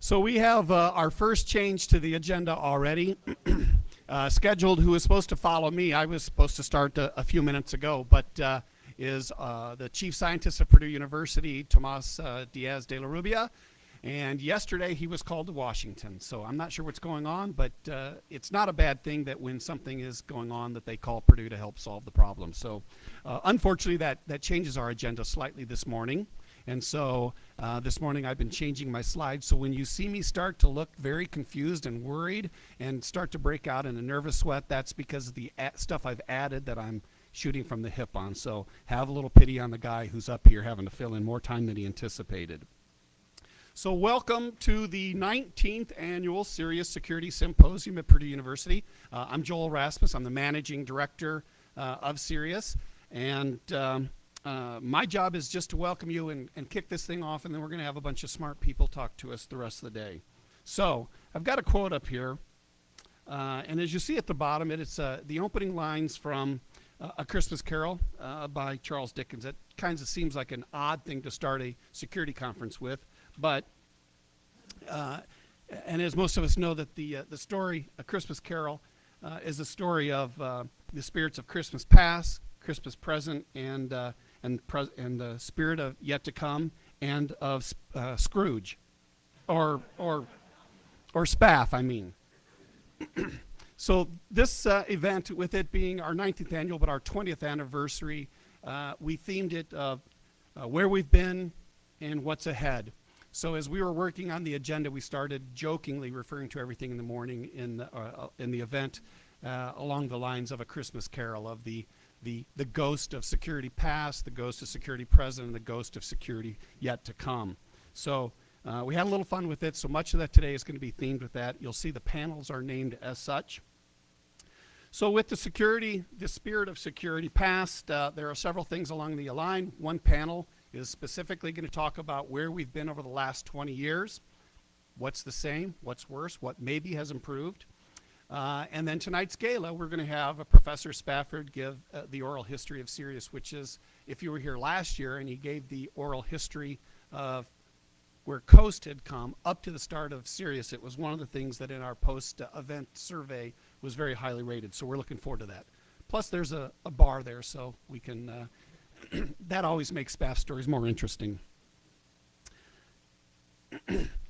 So we have our first change to the agenda already. Scheduled, who was supposed to follow me, I was supposed to start a few minutes ago, but is the chief scientist of Purdue University, Tomas Diaz de la Rubia. And yesterday he was called to Washington. So I'm not sure what's going on, but it's not a bad thing that when something is going on that they call Purdue to help solve the problem. So unfortunately that changes our agenda slightly this morning. And so this morning I've been changing my slides. So when you see me start to look very confused and worried and start to break out in a nervous sweat, that's because of the stuff I've added that I'm shooting from the hip on. So have a little pity on the guy who's up here having to fill in more time than he anticipated. So welcome to the 19th annual CERIAS Security Symposium at Purdue University. I'm Joel Rasmus. I'm the managing director of CERIAS. And my job is just to welcome you and kick this thing off, and then we're going to have a bunch of smart people talk to us the rest of the day. So I've got a quote up here, and as you see at the bottom, it's the opening lines from A Christmas Carol by Charles Dickens. It kind of seems like an odd thing to start a security conference with, but and as most of us know, that the story A Christmas Carol is the story of the spirits of Christmas past, Christmas present, and the spirit of yet to come, and of Scrooge, or Spaff, I mean. So this event, with it being our 19th annual, but our 20th anniversary, we themed it where we've been and what's ahead. So as we were working on the agenda, we started jokingly referring to everything in the morning in the event along the lines of A Christmas Carol, of the ghost of security past, the ghost of security present, and the ghost of security yet to come. So we had a little fun with it, so much of that today is going to be themed with that. You'll see the panels are named as such. So with the spirit of security past, there are several things along the line. One panel is specifically going to talk about where we've been over the last 20 years, what's the same, what's worse, what maybe has improved. And then tonight's gala, we're going to have Professor Spafford give the oral history of CERIAS, which is, if you were here last year and he gave the oral history of where COAST had come up to the start of CERIAS, it was one of the things that in our post-event survey was very highly rated. So we're looking forward to that. Plus there's a bar there, so we can, that always makes Spaff stories more interesting.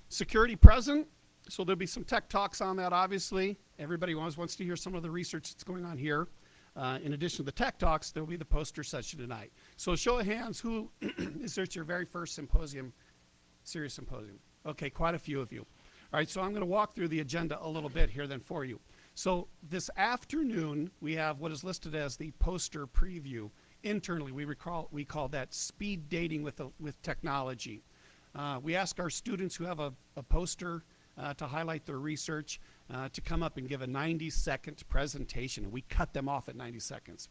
Security present. So there'll be some tech talks on that, obviously. Everybody always wants to hear some of the research that's going on here. In addition to the tech talks, there'll be the poster session tonight. So show of hands, who is this your very first symposium, CERIAS Symposium? Okay, quite a few of you. All right, so I'm going to walk through the agenda a little bit here then for you. So this afternoon, we have what is listed as the poster preview. Internally, we call that speed dating with technology. We ask our students who have a poster to highlight their research, to come up and give a 90-second presentation, and we cut them off at 90 seconds.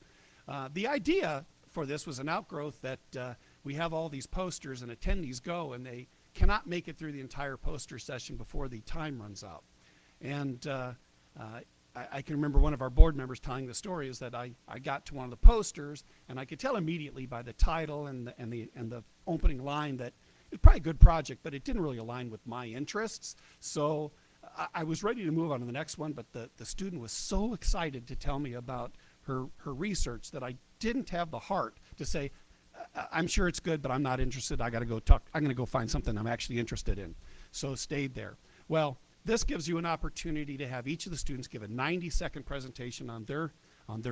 The idea for this was an outgrowth that we have all these posters and attendees go, and they cannot make it through the entire poster session before the time runs out. And I can remember one of our board members telling the story is that I got to one of the posters, and I could tell immediately by the title and the opening line that it's probably a good project, but it didn't really align with my interests. So I was ready to move on to the next one, but the student was so excited to tell me about her research that I didn't have the heart to say, I'm sure it's good, but I'm not interested. I got to go talk. I'm going to go find something I'm actually interested in. So stayed there. Well, this gives you an opportunity to have each of the students give a 90-second presentation on their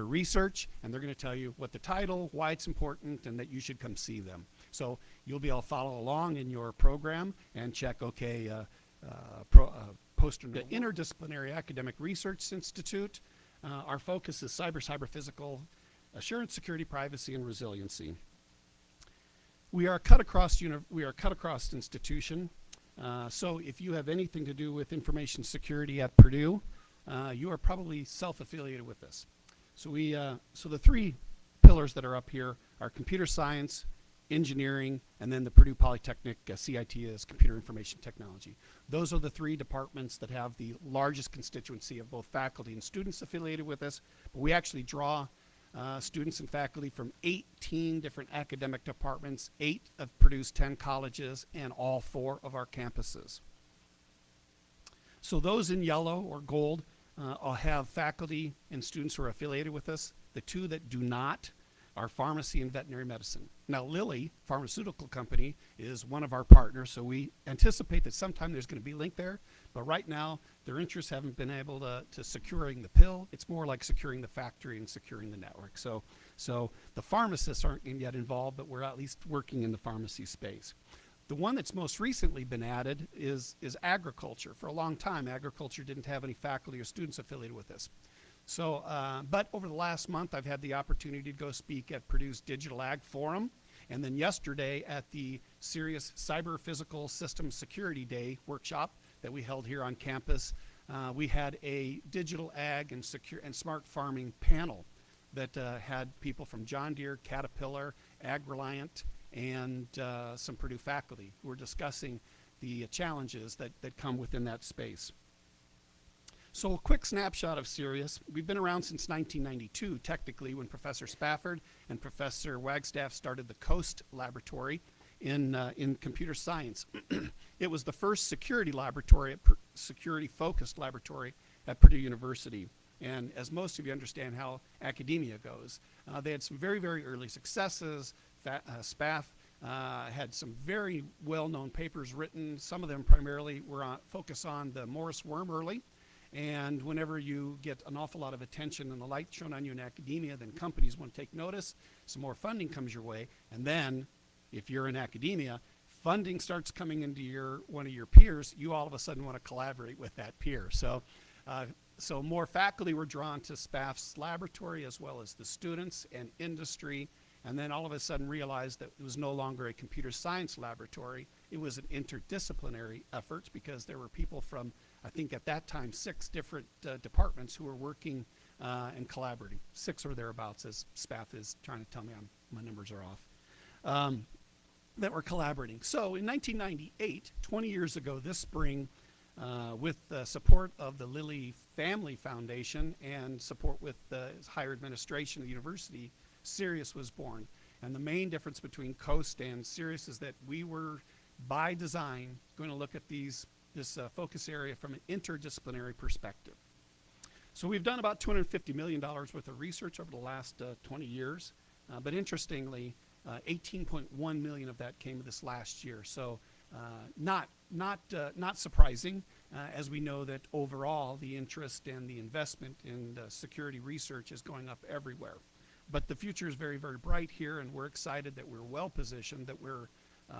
research, and they're going to tell you what the title, why it's important, and that you should come see them. So you'll be able to follow along in your program and check, okay, poster. The Interdisciplinary Academic Research Institute. Our focus is cyber physical, assurance, security, privacy, and resiliency. We are a cut-across institution. So if you have anything to do with information security at Purdue, you are probably self-affiliated with this. So so the three pillars that are up here are computer science, engineering, and then the Purdue Polytechnic CIT is computer information technology. Those are the three departments that have the largest constituency of both faculty and students affiliated with us. But we actually draw students and faculty from 18 different academic departments, 8 of Purdue's 10 colleges, and all 4 of our campuses. So those in yellow or gold will have faculty and students who are affiliated with us. The two that do not are pharmacy and veterinary medicine. Now, Lilly Pharmaceutical Company is one of our partners, so we anticipate that sometime there's going to be a link there. But right now, their interests haven't been able to securing the pill. It's more like securing the factory and securing the network. So the pharmacists aren't yet involved, but we're at least working in the pharmacy space. The one that's most recently been added is agriculture. For a long time, agriculture didn't have any faculty or students affiliated with this. So, but over the last month, I've had the opportunity to go speak at Purdue's Digital Ag Forum, and then yesterday at the CERIAS Cyber Physical Systems Security Day workshop that we held here on campus. We had a digital ag and smart farming panel that had people from John Deere, Caterpillar, AgReliant, and some Purdue faculty who were discussing the challenges that come within that space. So a quick snapshot of CERIAS. We've been around since 1992, technically, when Professor Spafford and Professor Wagstaff started the COAST laboratory in computer science. It was the first security laboratory, security-focused laboratory at Purdue University. And as most of you understand how academia goes, they had some very, very early successes. Spaff had some very well-known papers written. Some of them primarily were focused on the Morris worm early. And whenever you get an awful lot of attention and the light shown on you in academia, then companies want to take notice. Some more funding comes your way. And then, if you're in academia, funding starts coming into one of your peers, you all of a sudden want to collaborate with that peer. So more faculty were drawn to Spaff's laboratory as well as the students and industry, and then all of a sudden realized that it was no longer a computer science laboratory. It was an interdisciplinary effort because there were people from, I think at that time, 6 different departments who were working and collaborating. 6 or thereabouts, as Spaff is trying to tell me my numbers are off, that were collaborating. So in 1998, 20 years ago this spring, with the support of the Lilly Family Foundation and support with the higher administration of the university, CERIAS was born. And the main difference between COAST and CERIAS is that we were, by design, going to look at this focus area from an interdisciplinary perspective. So we've done about $250 million worth of research over the last 20 years. But interestingly, 18.1 million of that came this last year. So not surprising, as we know that overall the interest and the investment in security research is going up everywhere. But the future is very, very bright here, and we're excited that we're well positioned, that we're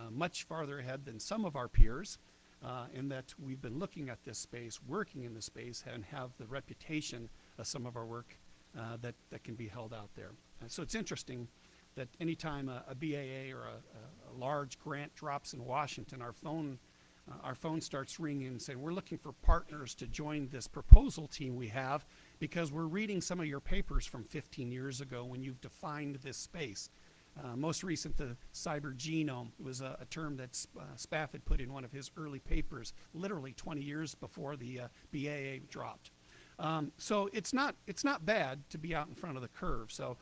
much farther ahead than some of our peers, and that we've been looking at this space, working in this space, and have the reputation of some of our work that can be held out there. So it's interesting that anytime a BAA or a large grant drops in Washington, our phone starts ringing and saying, we're looking for partners to join this proposal team we have because we're reading some of your papers from 15 years ago when you've defined this space. Most recent, the cyber genome was a term that Spaff had put in one of his early papers, literally 20 years before the BAA dropped. So it's not bad to be out in front of the curve. So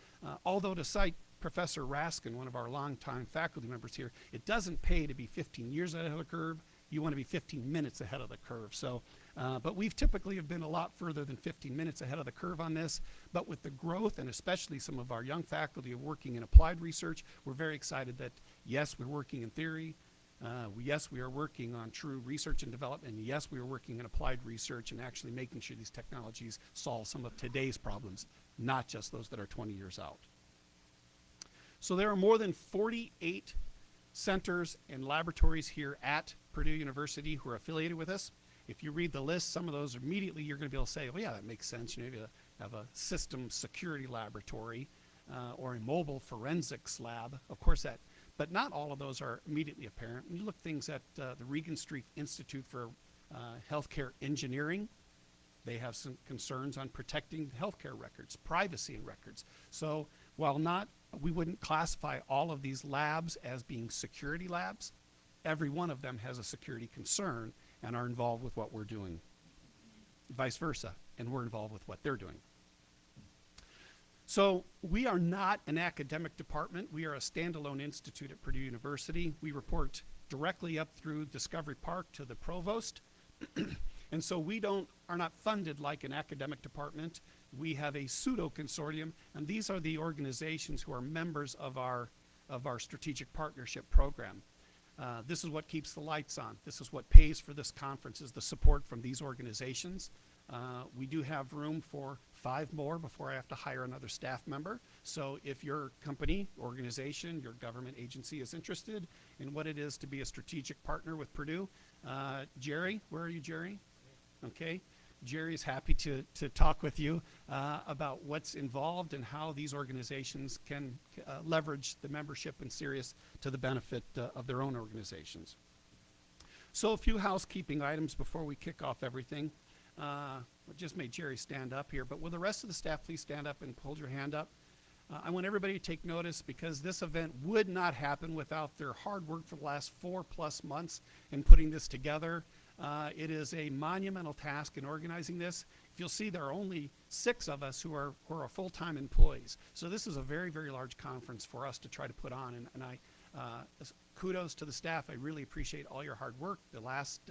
although to cite Professor Raskin, one of our longtime faculty members here, it doesn't pay to be 15 years ahead of the curve. You want to be 15 minutes ahead of the curve. So, but we've typically have been a lot further than 15 minutes ahead of the curve on this. But with the growth, and especially some of our young faculty working in applied research, we're very excited that, yes, we're working in theory. Yes, we are working on true research and development. And yes, we are working in applied research and actually making sure these technologies solve some of today's problems, not just those that are 20 years out. So there are more than 48 centers and laboratories here at Purdue University who are affiliated with us. If you read the list, some of those immediately you're going to be able to say, well, yeah, that makes sense. You know, you have a system security laboratory or a mobile forensics lab. Of course, but not all of those are immediately apparent. When you look things at the Regan Street Institute for Healthcare Engineering, they have some concerns on protecting healthcare records, privacy in records. So while we wouldn't classify all of these labs as being security labs, every one of them has a security concern and are involved with what we're doing. Vice versa, and we're involved with what they're doing. So we are not an academic department. We are a standalone institute at Purdue University. We report directly up through Discovery Park to the provost. And so we are not funded like an academic department. We have a pseudo consortium, and these are the organizations who are members of our strategic partnership program. This is what keeps the lights on. This is what pays for this conference, is the support from these organizations. We do have room for 5 more before I have to hire another staff member. So if your company, organization, your government agency is interested in what it is to be a strategic partner with Purdue, Jerry, where are you, Jerry? Okay. Jerry is happy to talk with you about what's involved and how these organizations can leverage the membership in CERIAS to the benefit of their own organizations. So a few housekeeping items before we kick off everything. I just made Jerry stand up here, but will the rest of the staff please stand up and hold your hand up? I want everybody to take notice, because this event would not happen without their hard work for the last 4+ months in putting this together. It is a monumental task in organizing this. If you'll see, there are only 6 of us who are full-time employees. So this is a very, very large conference for us to try to put on. And I kudos to the staff. I really appreciate all your hard work the last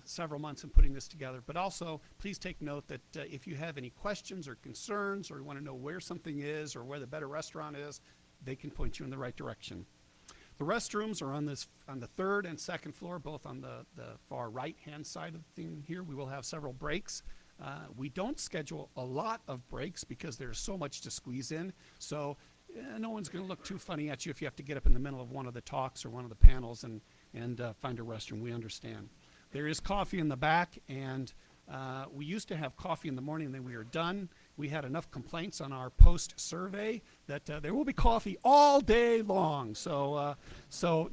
several months in putting this together. But also, please take note that if you have any questions or concerns, or you want to know where something is or where the better restaurant is, they can point you in the right direction. The restrooms are on the 3rd and 2nd floor, both on the far right-hand side of the thing here. We will have several breaks. We don't schedule a lot of breaks because there's so much to squeeze in. So no one's going to look too funny at you if you have to get up in the middle of one of the talks or one of the panels and find a restroom. We understand. There is coffee in the back, and we used to have coffee in the morning, and then we were done. We had enough complaints on our post-survey that there will be coffee all day long. So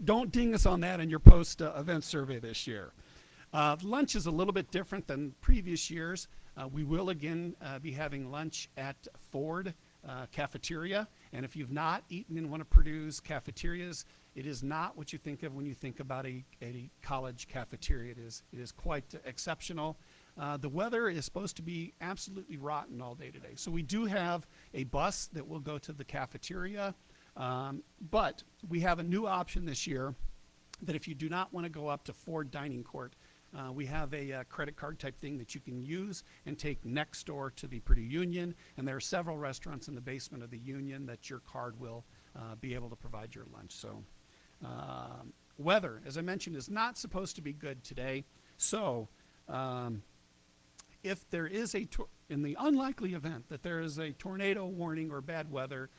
don't ding us on that in your post-event survey this year. Lunch is a little bit different than previous years. We will again be having lunch at Ford cafeteria. And if you've not eaten in one of Purdue's cafeterias, it is not what you think of when you think about a college cafeteria. It is quite exceptional. The weather is supposed to be absolutely rotten all day today. So we do have a bus that will go to the cafeteria, but we have a new option this year that if you do not want to go up to Ford Dining Court, we have a credit card type thing that you can use and take next door to the Purdue Union, and there are several restaurants in the basement of the Union that your card will be able to provide your lunch. So weather, as I mentioned, is not supposed to be good today. So if there is in the unlikely event that there is a tornado warning or bad weather,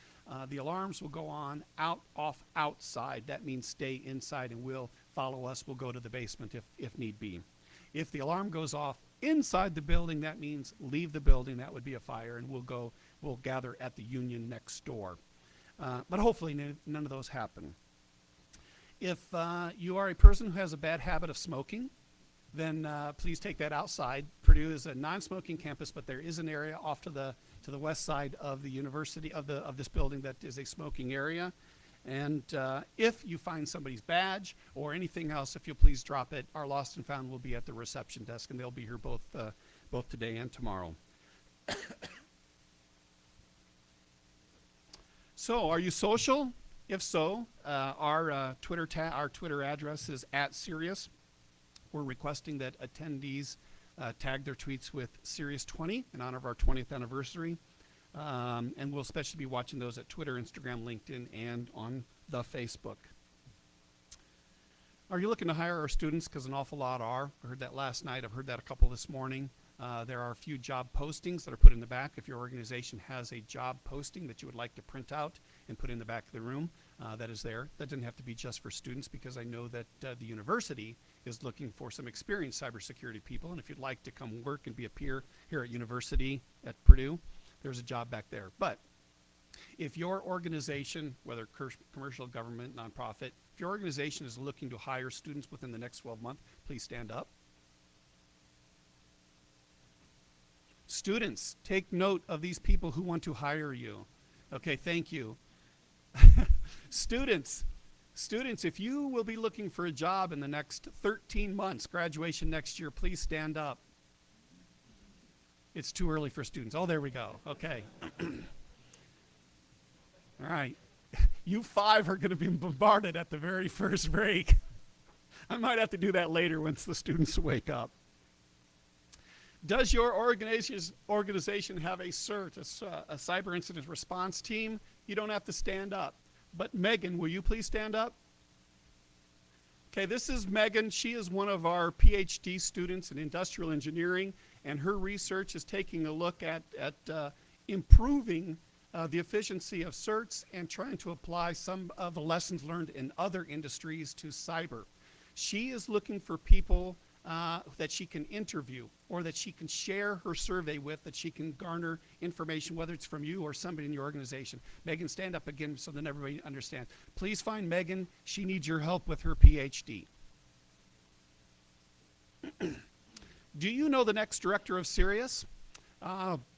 the alarms will go on off outside. That means stay inside, and we'll follow us. We'll go to the basement if need be. If the alarm goes off inside the building, that means leave the building. That would be a fire, and we'll gather at the Union next door. But hopefully none of those happen. If you are a person who has a bad habit of smoking, then please take that outside. Purdue is a non-smoking campus, but there is an area off to the west side of the university of this building that is a smoking area. And if you find somebody's badge or anything else, if you'll please drop it. Our lost and found will be at the reception desk, and they'll be here both today and tomorrow. So, are you social? If so, our Twitter address is @CERIAS. We're requesting that attendees tag their tweets with CERIAS20 in honor of our 20th anniversary. And we'll especially be watching those at Twitter, Instagram, LinkedIn, and on the Facebook. Are you looking to hire our students? Because an awful lot are. I heard that last night. I've heard that a couple this morning. There are a few job postings that are put in the back. If your organization has a job posting that you would like to print out and put in the back of the room, that is there. That doesn't have to be just for students, because I know that the university is looking for some experienced cybersecurity people. And if you'd like to come work and be a peer here at university at Purdue, there's a job back there. But if your organization, whether commercial, government, nonprofit, if your organization is looking to hire students within the next 12 months, please stand up. Students, take note of these people who want to hire you. Okay, thank you. Students, if you will be looking for a job in the next 13 months, graduation next year, please stand up. It's too early for students. Oh, there we go. Okay. All right. You 5 are going to be bombarded at the very first break. I might have to do that later once the students wake up. Does your organization have a CERT, a cyber incident response team? You don't have to stand up. But Megan, will you please stand up? Okay, this is Megan. She is one of our PhD students in industrial engineering, and her research is taking a look at improving the efficiency of certs and trying to apply some of the lessons learned in other industries to cyber. She is looking for people that she can interview or that she can share her survey with, that she can garner information, whether it's from you or somebody in your organization. Megan, stand up again so that everybody understands. Please find Megan. She needs your help with her PhD. Do you know the next director of CERIAS?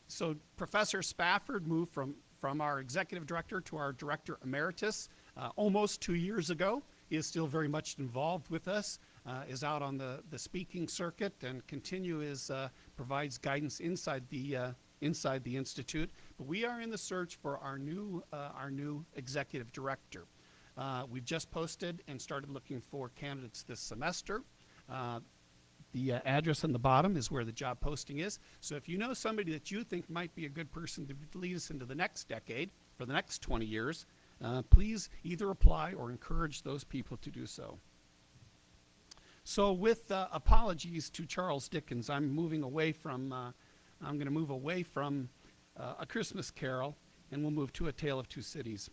So Professor Spafford moved from our executive director to our director emeritus almost 2 years ago. He is still very much involved with us, is out on the speaking circuit, and provides guidance inside the institute. But we are in the search for our new executive director. We've just posted and started looking for candidates this semester. The address on the bottom is where the job posting is. So if you know somebody that you think might be a good person to lead us into the next decade, for the next 20 years, please either apply or encourage those people to do so. So with apologies to Charles Dickens, I'm going to move away from A Christmas Carol, and we'll move to A Tale of Two Cities.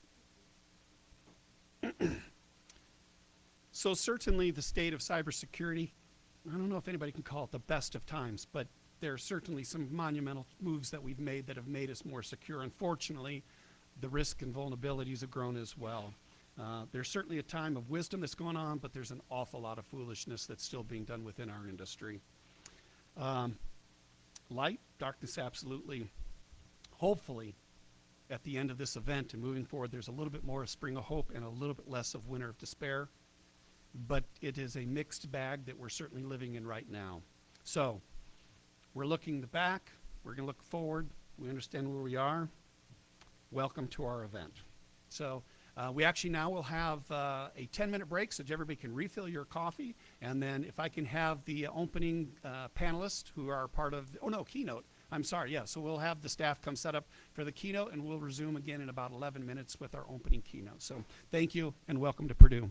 So certainly the state of cybersecurity, I don't know if anybody can call it the best of times, but there are certainly some monumental moves that we've made that have made us more secure. Unfortunately, the risk and vulnerabilities have grown as well. There's certainly a time of wisdom that's going on, but there's an awful lot of foolishness that's still being done within our industry. Light, darkness, absolutely. Hopefully, at the end of this event and moving forward, there's a little bit more of spring of hope and a little bit less of winter of despair. But it is a mixed bag that we're certainly living in right now. So we're looking back, we're going to look forward, we understand where we are. Welcome to our event. So we actually now will have a 10-minute break so that everybody can refill your coffee, and then if I can have the opening panelists who are part of, keynote. I'm sorry, yeah, so we'll have the staff come set up for the keynote, and we'll resume again in about 11 minutes with our opening keynote. So thank you and welcome to Purdue.